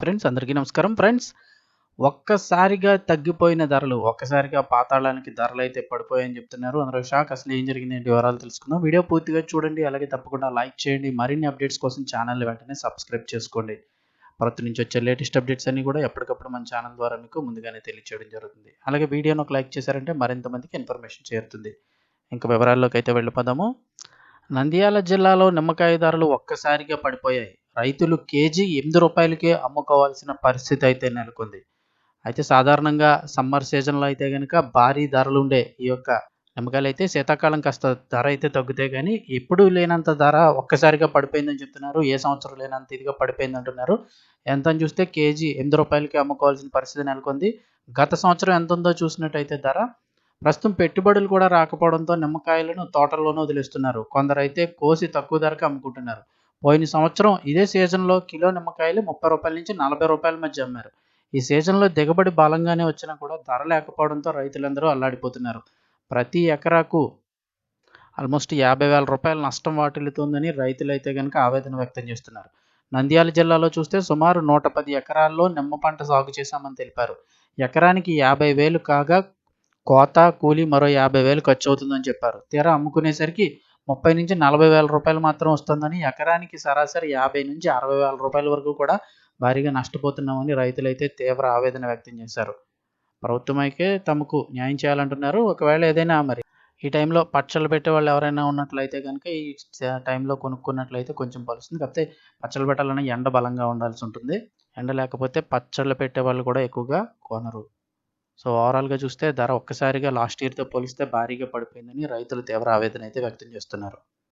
Friends అందరికీ నమస్కారం. Friends ఒక్కసారిగా తగ్గిపోయిన ధరలు, ఒక్కసారిగా పాతాళానికి ధరలైతే పడిపోయాయని చెప్తున్నారు. అందరూ షాక్. అసలు ఏం జరిగిందేంటి వివరాలు తెలుసుకుందాం. వీడియో పూర్తిగా చూడండి. అలాగే తప్పకుండా లైక్ చేయండి. మరిన్ని అప్డేట్స్ కోసం ఛానల్‌ని వెంటనే సబ్స్క్రైబ్ చేసుకోండి. భారత్ నుంచి వచ్చే లేటెస్ట్ అప్డేట్స్ అన్నీ కూడా ఎప్పటికప్పుడు మన ఛానల్ ద్వారా మీకు ముందుగానే తెలియచేయడం జరుగుతుంది. అలాగే వీడియోని ఒక లైక్ చేశారంటే మరింత మందికి ఇన్ఫర్మేషన్ చేరుతుంది. ఇంకా వివరాల్లోకి అయితే వెళ్ళిపోదాము. నంద్యాల జిల్లాలో నిమ్మకాయ ధరలు ఒక్కసారిగా పడిపోయాయి. రైతులు కేజీ రూ. 8కే అమ్ముకోవాల్సిన పరిస్థితి అయితే నెలకొంది. అయితే సాధారణంగా సమ్మర్ సీజన్‌లో అయితే గనుక భారీ ధరలుండే ఈ యొక్క నిమ్మకాయలైతే శీతాకాలం కాస్త ధర అయితే తగ్గుతాయి గానీ, ఎప్పుడూ లేనంత ధర ఒక్కసారిగా పడిపోయిందని చెప్తున్నారు. ఏ సంవత్సరం లేనంత ఇదిగా పడిపోయిందంటున్నారు. ఎంతని చూస్తే కేజీ రూ. 8కే అమ్ముకోవాల్సిన పరిస్థితి నెలకొంది. గత సంవత్సరం ఎంతుందో చూసినట్టయితే ధర, ప్రస్తుతం పెట్టుబడులు కూడా రాకపోవడంతో నిమ్మకాయలను తోటల్లోనే వదిలేస్తున్నారు. కొందరైతే కోసి తక్కువ ధరకే అమ్ముకుంటున్నారు. పోయిన సంవత్సరం ఇదే సీజన్‌లో కిలో నిమ్మకాయలు రూ. 30 నుంచి రూ. 40 మధ్య అమ్మారు. ఈ సీజన్‌లో దిగుబడి బలంగానే వచ్చినా కూడా ధర లేకపోవడంతో రైతులందరూ అల్లాడిపోతున్నారు. ప్రతి ఎకరాకు ఆల్మోస్ట్ రూ. 50,000 నష్టం వాటిల్లుతోందని రైతులైతే గనుక ఆవేదన వ్యక్తం చేస్తున్నారు. నంద్యాల జిల్లాలో చూస్తే సుమారు 110 ఎకరాల్లో నిమ్మ పంట సాగు చేశామని తెలిపారు. ఎకరానికి 50,000 కాగా కోత, కూలీ మరో 50,000 ఖర్చవుతుందని చెప్పారు. తీరా అమ్ముకునేసరికి రూ. 30,000-40,000 మాత్రం వస్తోందని, ఎకరానికి సరాసరి రూ. 50,000-60,000 వరకు కూడా భారీగా నష్టపోతున్నామని రైతులైతే తీవ్ర ఆవేదన వ్యక్తం చేశారు. ప్రభుత్వం అయితే తమకు న్యాయం చేయాలంటున్నారు. ఒకవేళ ఏదైనా మరి ఈ టైంలో పచ్చళ్ళు పెట్టేవాళ్ళు ఎవరైనా ఉన్నట్లయితే గనుక ఈ టైంలో కొనుక్కున్నట్లయితే కొంచెం పలుస్తుంది. కాకపోతే పచ్చళ్ళు పెట్టాలన్నా ఎండ బలంగా ఉండాల్సి ఉంటుంది. ఎండ లేకపోతే పచ్చళ్ళు పెట్టేవాళ్ళు కూడా ఎక్కువగా కొనరు. సో, ఓవరాల్‌గా చూస్తే ధర ఒక్కసారిగా లాస్ట్ ఇయర్‌తో పోలిస్తే భారీగా పడిపోయిందని రైతులు తీవ్ర ఆవేదన అయితే వ్యక్తం చేస్తున్నారు.